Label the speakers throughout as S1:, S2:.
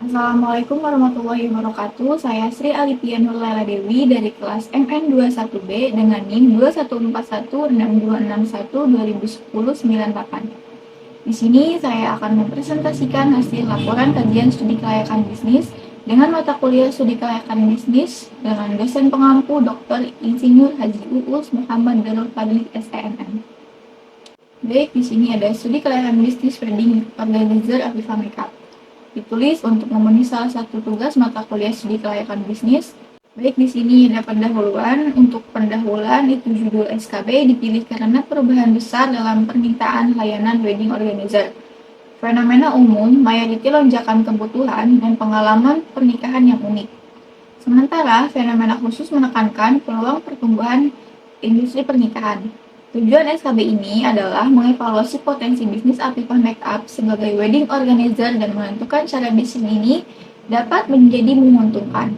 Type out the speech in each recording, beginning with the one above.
S1: Assalamualaikum warahmatullahi wabarakatuh. Saya Sri Alipia Nurlaila Dewi dari kelas MN21B dengan NIM 214162661201098. Di sini saya akan mempresentasikan hasil laporan kajian studi kelayakan bisnis dengan mata kuliah studi kelayakan bisnis dengan dosen pengampu Dr. Insinyur Haji Uus Muhammad Darul Fadli SEMM. Baik, di sini ada studi kelayakan bisnis wedding organizer Afifa Makeup. Ditulis untuk memenuhi salah satu tugas mata kuliah studi kelayakan bisnis. Baik, di sini ada pendahuluan. Untuk pendahuluan itu judul SKB dipilih karena perubahan besar dalam permintaan layanan wedding organizer. Fenomena umum, mayoriti lonjakan kebutuhan, dan pengalaman pernikahan yang unik. Sementara fenomena khusus menekankan peluang pertumbuhan industri pernikahan. Tujuan SKB ini adalah mengevaluasi potensi bisnis Afifa Makeup sebagai wedding organizer dan menentukan cara bisnis ini dapat menjadi menguntungkan.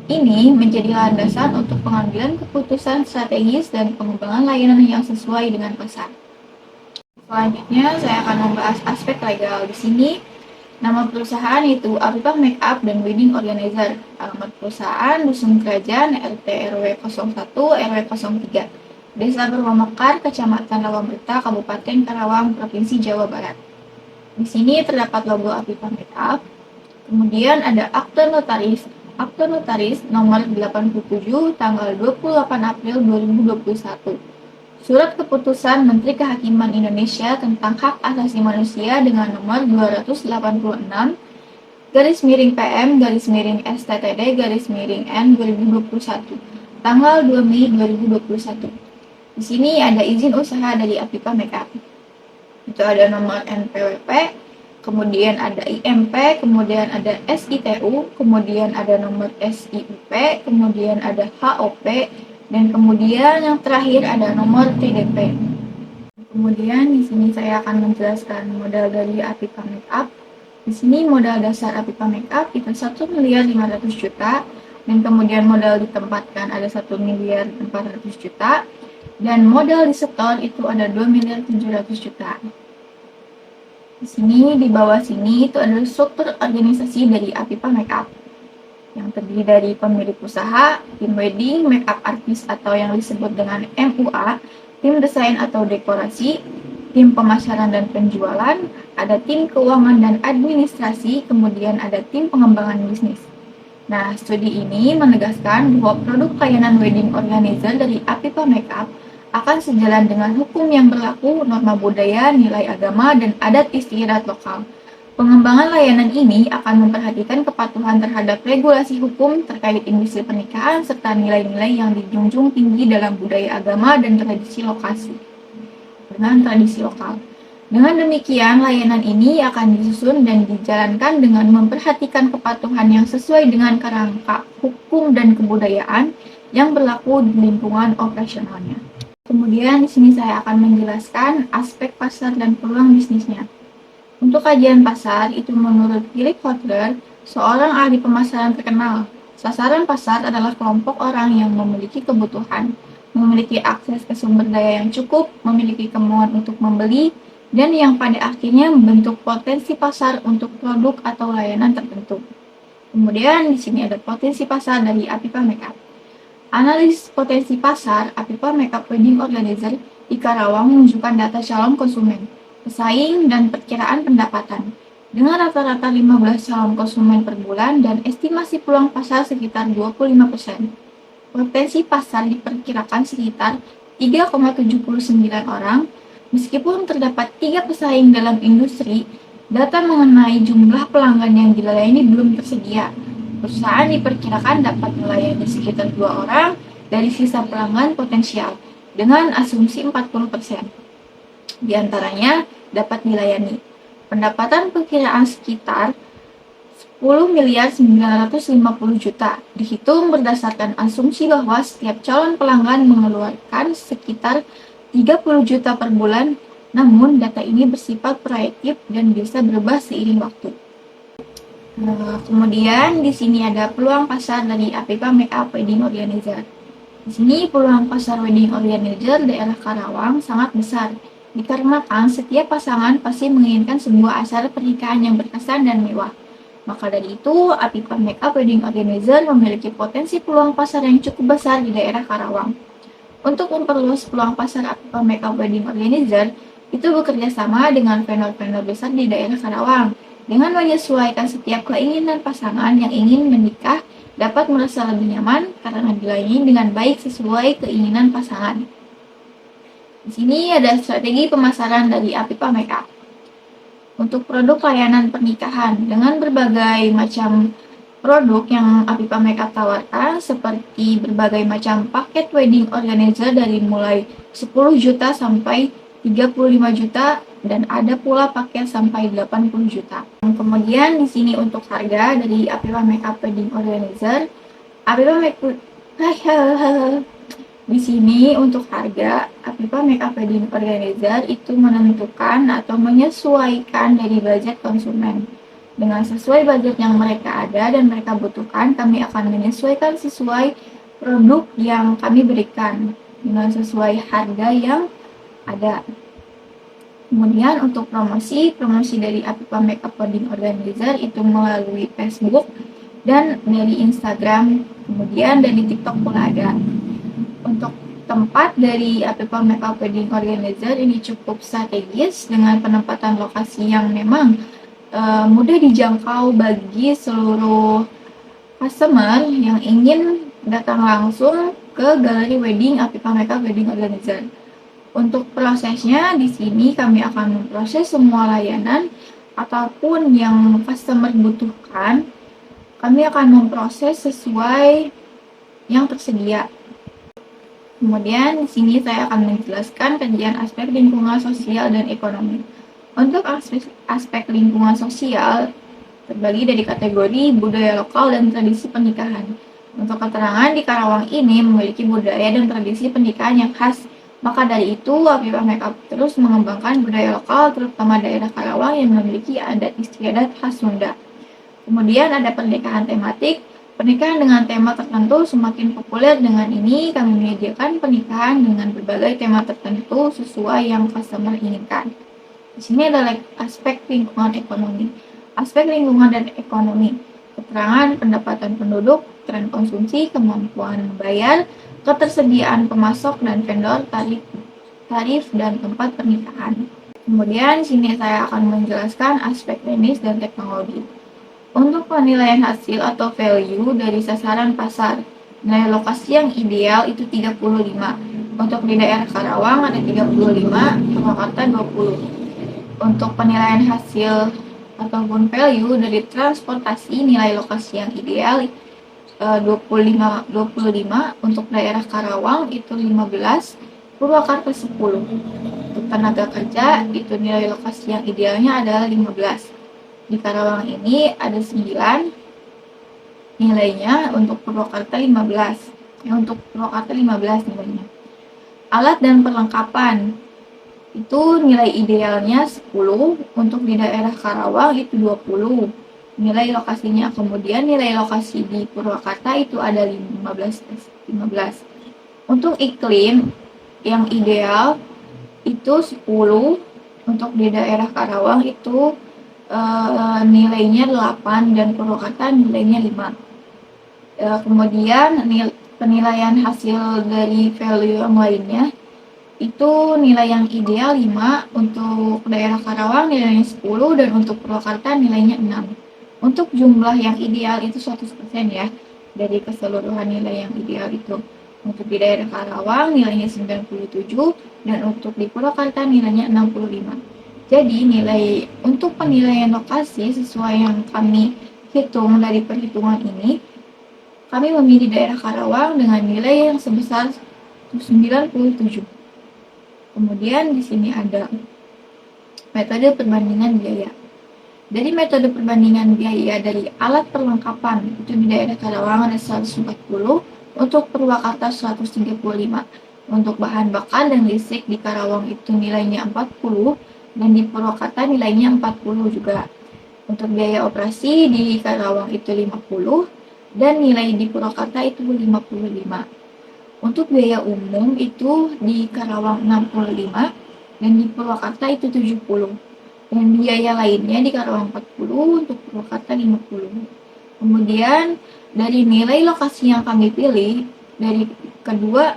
S1: Ini menjadi landasan untuk pengambilan keputusan strategis dan pengembangan layanan yang sesuai dengan pasar. Selanjutnya, saya akan membahas aspek legal. Di sini, nama perusahaan itu Afifa Makeup dan Wedding Organizer. Alamat perusahaan Dusun Kerajaan, RT RW 01 RW 03. Desa Purwamekar, Kecamatan Rawaberta, Kabupaten Karawang, Provinsi Jawa Barat. Di sini terdapat logo Afifa Makeup. Kemudian ada akte notaris. Akte notaris nomor 87 tanggal 28 April 2021. Surat keputusan Menteri Kehakiman Indonesia tentang Hak Asasi Manusia dengan nomor 286 garis miring PM garis miring STTD garis miring N 2021 tanggal 2 Mei 2021. Di sini ada izin usaha dari Afifa Makeup. Itu ada nomor NPWP, kemudian ada IMP, kemudian ada SITU, kemudian ada nomor SIUP, kemudian ada HOP, dan kemudian yang terakhir ada nomor TDP. Kemudian di sini saya akan menjelaskan modal dari Afifa Makeup. Di sini modal dasar Afifa Makeup itu 1.500.000.000 dan kemudian modal ditempatkan ada 1.400.000.000 dan modal disetor itu ada 2.700.000.000. Di sini di bawah sini itu adalah struktur organisasi dari Afifa Makeup yang terdiri dari pemilik usaha, tim wedding, makeup artist atau yang disebut dengan MUA, tim desain atau dekorasi, tim pemasaran dan penjualan, ada tim keuangan dan administrasi, kemudian ada tim pengembangan bisnis. Nah, studi ini menegaskan bahwa produk layanan wedding organizer dari Afifa Makeup akan sejalan dengan hukum yang berlaku, norma budaya, nilai agama, dan adat istiadat lokal. Pengembangan layanan ini akan memperhatikan kepatuhan terhadap regulasi hukum terkait industri pernikahan serta nilai-nilai yang dijunjung tinggi dalam budaya agama dan tradisi lokal. Dengan demikian, layanan ini akan disusun dan dijalankan dengan memperhatikan kepatuhan yang sesuai dengan kerangka hukum dan kebudayaan yang berlaku di lingkungan operasionalnya. Kemudian di sini saya akan menjelaskan aspek pasar dan peluang bisnisnya. Untuk kajian pasar, itu menurut Philip Kotler, seorang ahli pemasaran terkenal. Sasaran pasar adalah kelompok orang yang memiliki kebutuhan, memiliki akses ke sumber daya yang cukup, memiliki kemauan untuk membeli, dan yang pada akhirnya membentuk potensi pasar untuk produk atau layanan tertentu. Kemudian di sini ada potensi pasar dari Afifa Makeup. Analis potensi pasar Afifa Makeup Wedding Organizer di Karawang menunjukkan data calon konsumen, pesaing, dan perkiraan pendapatan. Dengan rata-rata 15 calon konsumen per bulan dan estimasi peluang pasar sekitar 25%. Potensi pasar diperkirakan sekitar 3,79 orang. Meskipun terdapat 3 pesaing dalam industri, data mengenai jumlah pelanggan yang dilayani belum tersedia. Perusahaan diperkirakan dapat melayani sekitar 2 orang dari sisa pelanggan potensial dengan asumsi 40%. Di antaranya dapat dilayani. Pendapatan perkiraan sekitar 10.950.000.000 dihitung berdasarkan asumsi bahwa setiap calon pelanggan mengeluarkan sekitar 30 juta per bulan, namun data ini bersifat proyektif dan bisa berubah seiring waktu. Kemudian di sini ada peluang pasar dari Afifa Makeup Wedding Organizer. Di sini peluang pasar wedding organizer daerah Karawang sangat besar, dikarenakan setiap pasangan pasti menginginkan sebuah acara pernikahan yang berkesan dan mewah. Maka dari itu, Apipa Makeup Wedding Organizer memiliki potensi peluang pasar yang cukup besar di daerah Karawang. Untuk memperluas peluang pasar Apipa Makeup Wedding Organizer, itu bekerja sama dengan vendor-vendor besar di daerah Karawang dengan menyesuaikan setiap keinginan pasangan yang ingin menikah dapat merasa lebih nyaman karena dilayani dengan baik sesuai keinginan pasangan. Di sini ada strategi pemasaran dari Apipa Makeup. Untuk produk layanan pernikahan dengan berbagai macam produk yang Apipa Makeup tawarkan seperti berbagai macam paket wedding organizer dari mulai 10 juta sampai 35 juta dan ada pula paket sampai 80 juta. Kemudian di sini untuk harga dari Apipa Makeup Wedding Organizer, Apipa Makeup di sini untuk harga Apipa Makeup Wedding Organizer itu menentukan atau menyesuaikan dari budget konsumen. Dengan sesuai budget yang mereka ada dan mereka butuhkan, kami akan menyesuaikan sesuai produk yang kami berikan dengan sesuai harga yang ada. Kemudian untuk promosi dari Apipa Makeup Wedding Organizer itu melalui Facebook dan dari Instagram, kemudian dari TikTok pula ada. Untuk tempat dari Apipa Makeup Wedding Organizer ini cukup strategis dengan penempatan lokasi yang memang mudah dijangkau bagi seluruh customer yang ingin datang langsung ke galeri wedding Apipa Makeup Wedding Organizer. Untuk prosesnya di sini kami akan memproses semua layanan ataupun yang customer butuhkan. Kami akan memproses sesuai yang tersedia. Kemudian di sini saya akan menjelaskan kajian aspek lingkungan sosial dan ekonomi. Untuk aspek lingkungan sosial terbagi dari kategori budaya lokal dan tradisi pernikahan. Untuk keterangan di Karawang ini memiliki budaya dan tradisi pernikahan yang khas. Maka dari itu, Apipa Makeup terus mengembangkan budaya lokal terutama daerah Karawang yang memiliki adat istiadat khas Sunda. Kemudian ada pernikahan tematik. Pernikahan dengan tema tertentu semakin populer. Dengan ini, kami menyediakan pernikahan dengan berbagai tema tertentu sesuai yang customer inginkan. Di sini adalah aspek lingkungan ekonomi. Aspek lingkungan dan ekonomi, keterangan pendapatan penduduk, tren konsumsi, kemampuan membayar, ketersediaan pemasok dan vendor, tarif dan tempat pernikahan. Kemudian di sini saya akan menjelaskan aspek teknis dan teknologi. Untuk penilaian hasil atau value dari sasaran pasar, nilai lokasi yang ideal itu 35. Untuk di daerah Karawang ada 35, Purwakarta 20. Untuk penilaian hasil ataupun value dari transportasi, nilai lokasi yang ideal 25, untuk daerah Karawang itu 15, Purwakarta 10. Untuk tenaga kerja itu nilai lokasi yang idealnya adalah 15. Di Karawang ini ada 9 nilainya, untuk Purwakarta 15. Untuk Purwakarta 15 nilainya. Alat dan perlengkapan itu nilai idealnya 10, untuk di daerah Karawang itu 20 nilai lokasinya. Kemudian nilai lokasi di Purwakarta itu ada 15. Untuk iklim yang ideal itu 10, untuk di daerah Karawang itu nilainya 8 dan Purwakarta nilainya 5. Kemudian penilaian hasil dari value yang lainnya itu nilai yang ideal 5, untuk daerah Karawang nilainya 10 dan untuk Purwakarta nilainya 6. Untuk jumlah yang ideal itu 100% ya dari keseluruhan nilai yang ideal itu. Untuk di daerah Karawang nilainya 97 dan untuk di Purwakarta nilainya 65. Jadi nilai untuk penilaian lokasi sesuai yang kami hitung dari perhitungan ini, kami memilih daerah Karawang dengan nilai yang sebesar 97. Kemudian di sini ada metode perbandingan biaya. Dari metode perbandingan biaya dari alat perlengkapan itu di daerah Karawang ada 140, untuk Purwakarta 135. Untuk bahan bakar dan listrik di Karawang itu nilainya 40 dan di Purwakarta nilainya 40 juga. Untuk biaya operasi di Karawang itu 50 dan nilai di Purwakarta itu 55. Untuk biaya umum itu di Karawang 65 dan di Purwakarta itu 70. dan biaya lainnya di Karawang 40, untuk Purwakarta 50. Kemudian dari nilai lokasi yang kami pilih dari kedua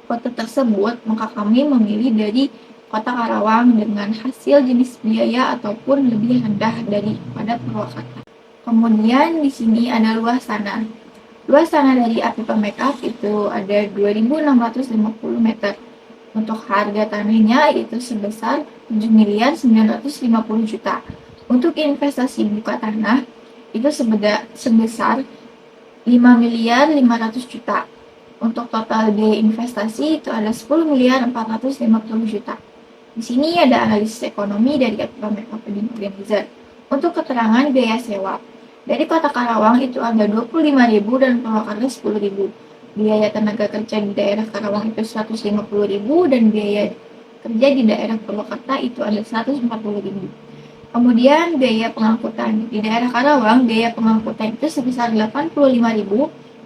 S1: kota tersebut, maka kami memilih dari kota Karawang dengan hasil jenis biaya ataupun lebih rendah daripada Purwakarta. Kemudian di sini ada luas tanah. Luas tanah dari Apipa Makeup itu ada 2.650 meter. Untuk harga tanahnya itu sebesar 7.950 juta. Untuk investasi buka tanah itu sebesar 5.500 juta. Untuk total biaya investasi itu ada 10.450 juta. Di sini ada analisis ekonomi dari Apipa Makeup Organizer. Untuk keterangan biaya sewa, dari Kota Karawang itu ada 25.000 dan Purwakarta 10.000. Biaya tenaga kerja di daerah Karawang itu 150.000 dan biaya kerja di daerah Purwakarta itu ada 140.000. Kemudian biaya pengangkutan di daerah Karawang, biaya pengangkutan itu sebesar 85.000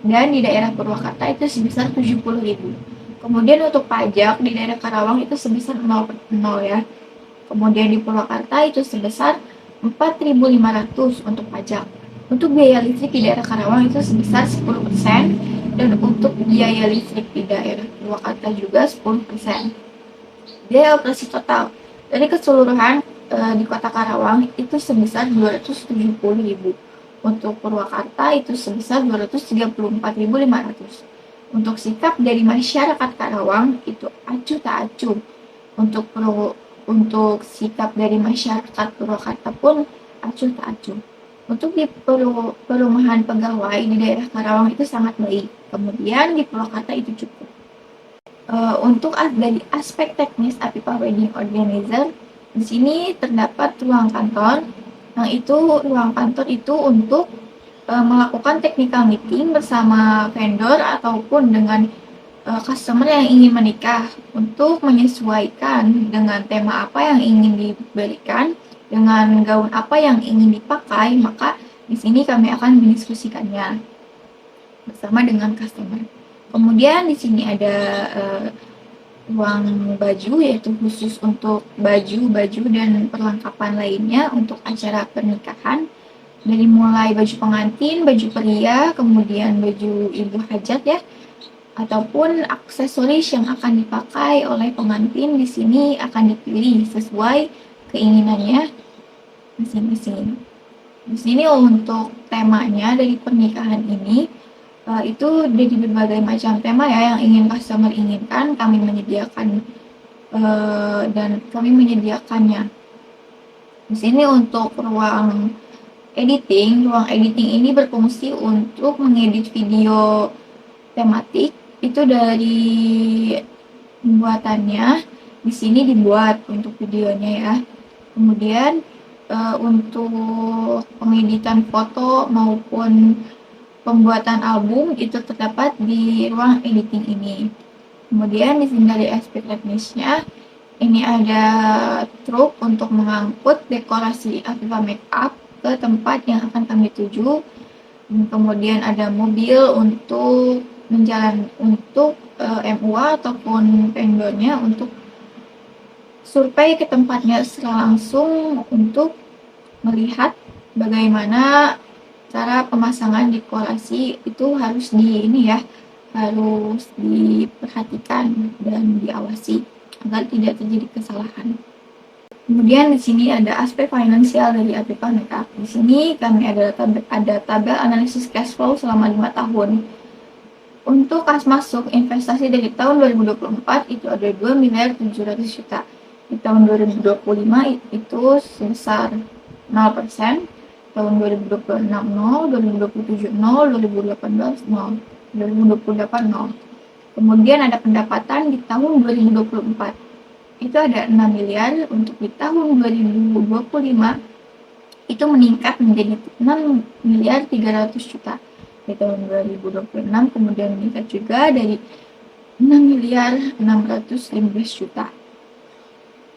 S1: dan di daerah Purwakarta itu sebesar 70.000. Kemudian untuk pajak di daerah Karawang itu sebesar 0 ya. Kemudian di Purwakarta itu sebesar 4.500 untuk pajak. Untuk biaya listrik di daerah Karawang itu sebesar 10% dan untuk biaya listrik di daerah Purwakarta juga 10%. Biaya operasi total dari keseluruhan di Kota Karawang itu sebesar 270.000. Untuk Purwakarta itu sebesar 234.500. Untuk sikap dari masyarakat Karawang itu acuh tak acuh. Untuk sikap dari masyarakat Purwakarta pun acuh tak acuh. Untuk di perumahan pegawai di daerah Karawang itu sangat baik. Kemudian di Purwakarta itu cukup. Untuk dari aspek teknis Apipa Wedding Organizer, di sini terdapat ruang kantor. Yang itu ruang kantor itu untuk melakukan technical meeting bersama vendor ataupun dengan customer yang ingin menikah untuk menyesuaikan dengan tema apa yang ingin diberikan, dengan gaun apa yang ingin dipakai, maka di sini kami akan mendiskusikannya bersama dengan customer. Kemudian di sini ada ruang baju, yaitu khusus untuk baju dan perlengkapan lainnya untuk acara pernikahan, dari mulai baju pengantin, baju pria, kemudian baju ibu hajat ya, ataupun aksesoris yang akan dipakai oleh pengantin. Di sini akan dipilih sesuai keinginannya masing-masing. Di sini untuk temanya dari pernikahan ini itu dari berbagai macam tema ya yang ingin customer inginkan, kami menyediakan dan kami menyediakannya. Di sini untuk ruang editing ini berfungsi untuk mengedit video tematik. Itu dari pembuatannya di sini dibuat untuk videonya ya. Kemudian untuk pengeditan foto maupun pembuatan album itu terdapat di ruang editing ini. Kemudian di sini dari aspek teknisnya, ini ada truk untuk mengangkut dekorasi Apipa Makeup ke tempat yang akan kami tuju. Kemudian ada mobil untuk MUA ataupun vendornya untuk survei ke tempatnya secara langsung untuk melihat bagaimana cara pemasangan dekorasi itu harus harus diperhatikan dan diawasi agar tidak terjadi kesalahan. Kemudian di sini ada aspek finansial dari Apipa Makeup. Di sini kami ada tabel analisis cash flow selama 5 tahun. Untuk kas masuk investasi dari tahun 2024 itu ada 2.700 juta. Di tahun 2025 itu sebesar 0%. Tahun 2026 0, 2027 0, 2018 0, 2028 0. Kemudian ada pendapatan di tahun 2024. Itu ada 6 miliar. Untuk di tahun 2025 itu meningkat menjadi 6.300 juta. Di tahun 2026 kemudian meningkat juga dari 6.615 juta.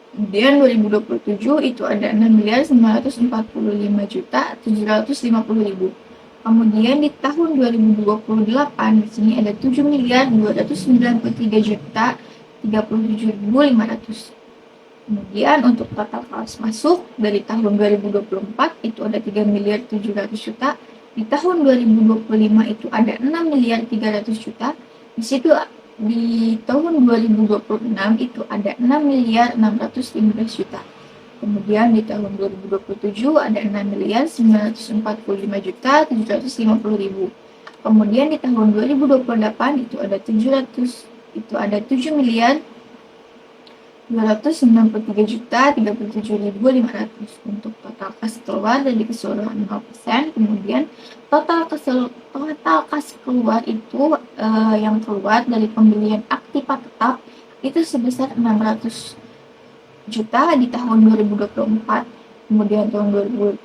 S1: Kemudian 2027 itu ada 6.945 juta 750.000. Kemudian di tahun 2028 di sini ada 7.293 juta 37.500. Kemudian untuk total kas masuk dari tahun 2024 itu ada 3 miliar 700 juta. Di tahun 2025 itu ada 6 miliar 300 juta. Di situ di tahun 2026 itu ada 6 miliar 615 juta. Kemudian di tahun 2027 ada 6 miliar 945 juta 750 ribu. Kemudian di tahun 2028 itu ada 7 miliar 293 juta 37.500 untuk total kas keluar dari keseluruhan 0%. Kemudian total kas keluar itu yang keluar dari pembelian aktiva tetap itu sebesar 600 juta di tahun 2024. Kemudian tahun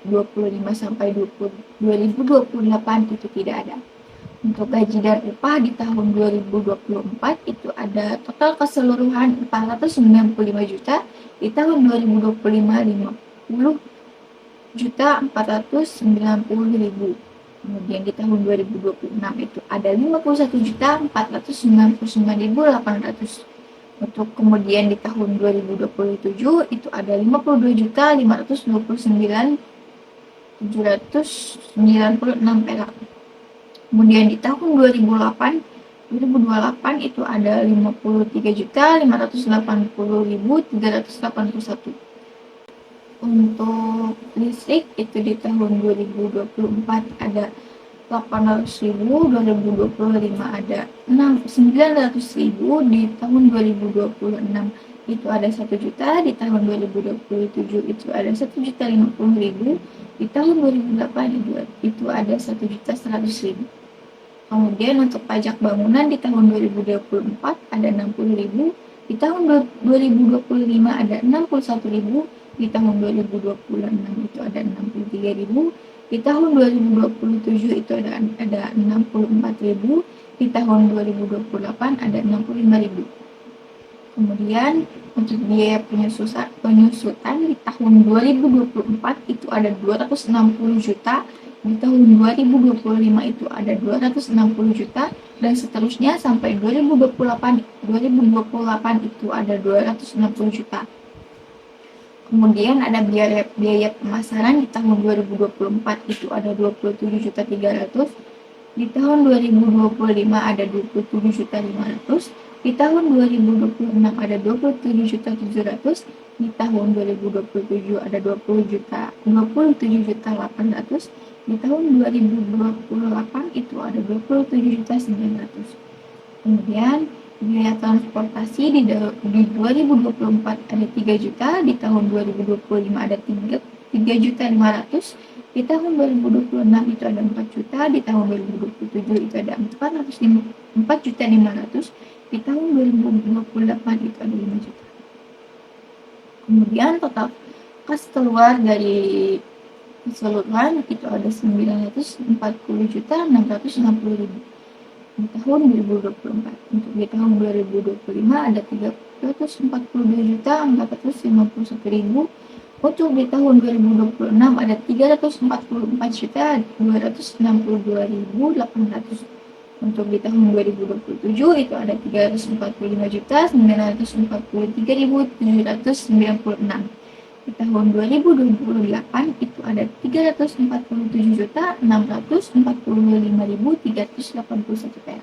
S1: 2025 sampai 2028 itu tidak ada. Untuk gaji dan upah di tahun 2024 itu ada total keseluruhan 495 juta, di tahun 2025 50 juta 490 ribu. Kemudian di tahun 2026 itu ada 51 juta 499.800. Untuk kemudian di tahun 2027 itu ada 52 juta 529.796 perak. Kemudian di tahun 2028 itu ada 53.580.381. Untuk listrik itu di tahun 2024 ada 800.000, 2025 ada 900.000, di tahun 2026 itu ada 1 juta, di tahun 2027 itu ada 1.050.000, di tahun 2008 itu ada 1.100.000. Kemudian untuk pajak bangunan di tahun 2024 ada 60.000, di tahun 2025 ada 61.000, di tahun 2026 itu ada 63.000, di tahun 2027 itu ada 64.000, di tahun 2028 ada 65.000. Kemudian untuk biaya penyusutan di tahun 2024 itu ada 260 juta, di tahun 2025 itu ada 260 juta, dan seterusnya sampai 2028 itu ada 260 juta. Kemudian ada biaya pemasaran di tahun 2024 itu ada 27.300, di tahun 2025 ada 27.500, di tahun 2026 ada 27.700, di tahun 2027 ada 27.800, di tahun 2028 itu ada 27.900. Kemudian biaya transportasi di 2024 ada 3 juta, di tahun 2025 ada 3.500.000, di tahun 2026 itu ada 4 juta, di tahun 2027 itu ada 4.500.000, di tahun 2028 itu ada 5 juta. Kemudian total kas keluar dari keseluruhan itu ada 940.660.000 di tahun 2024. Untuk di tahun 2025 ada 342.451.000. Untuk di tahun 2026 ada 344.262.800. Untuk di tahun 2027 itu ada 345.943.796. Di tahun 2028 itu ada 347.645.381 perak.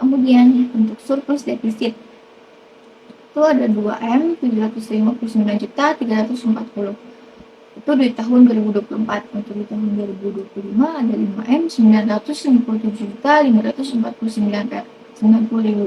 S1: Kemudian untuk surplus defisit itu ada 2M 759.340. Itu di tahun 2024. Untuk di tahun 2025 ada 5M 997.549.90.000.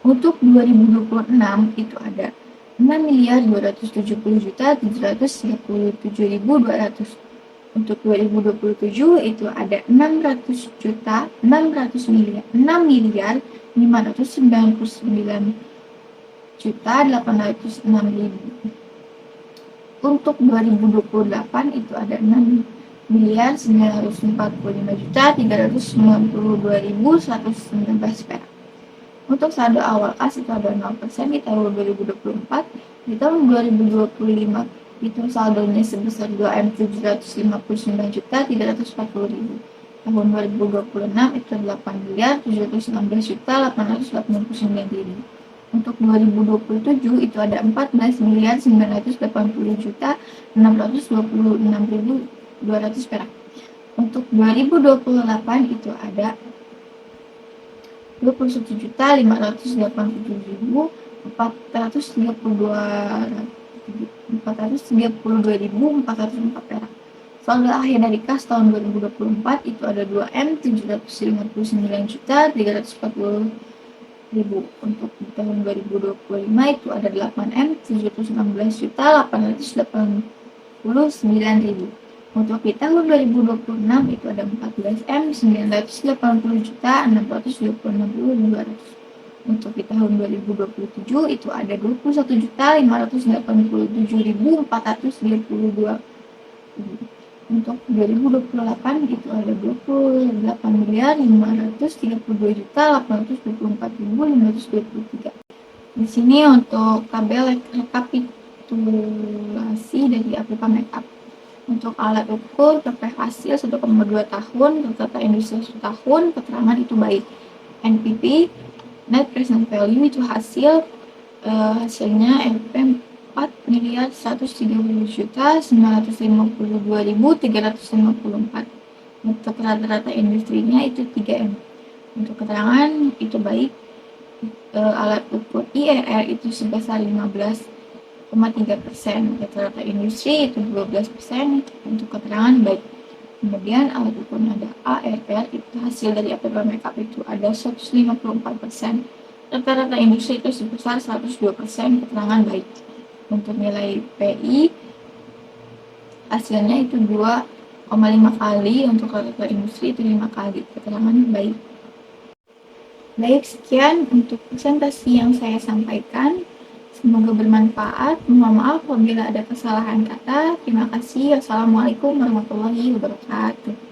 S1: Untuk 2026 itu ada 6.270.737.200. Untuk 2027 itu ada 6.599.806.000. Untuk 2028 itu ada 6.945.392.119 perak. Untuk saldo awal kas itu ada 0% di tahun 2024. Di tahun 2025 itu saldonya sebesar 2.759.340.000. Tahun 2026 itu 8.716.889.000. Untuk 2027 itu ada 14.980.626.200 perak. Untuk 2028 itu ada 21.532.432.404 perak. Saldo akhir dari kas tahun 2024 itu ada 2M759.340.000. Untuk di tahun 2025 itu ada 8M716.889.000. Untuk di tahun 2026 itu ada 14M980.626.200. Untuk di tahun 2027 itu ada 21.587.432. Untuk 2028 itu ada 28.532.824.523. Di sini untuk tabel rekapitulasi dari Apripa Makeup. Untuk alat ukur TP hasil 1,2 tahun, rata-rata industri 1 tahun, keterangan itu baik. NPV, Net Present Value itu hasilnya Rp 4.130.952.354. Untuk rata-rata industrinya itu 3M. Untuk keterangan itu baik. Alat ukur IRR itu sebesar 15,3%. Rata-rata industri itu 12%. Untuk keterangan baik. Kemudian alat ukurnya ada ARR, itu hasil dari Apripa Makeup itu ada 154%. Rata-rata industri itu sebesar 102%, keterangan baik. Untuk nilai PI hasilnya itu 2,5 kali, untuk rata-rata industri itu 5 kali, keterangan baik. Baik, sekian untuk presentasi yang saya sampaikan. Semoga bermanfaat. Mohon maaf apabila ada kesalahan kata. Terima kasih. Wassalamualaikum warahmatullahi wabarakatuh.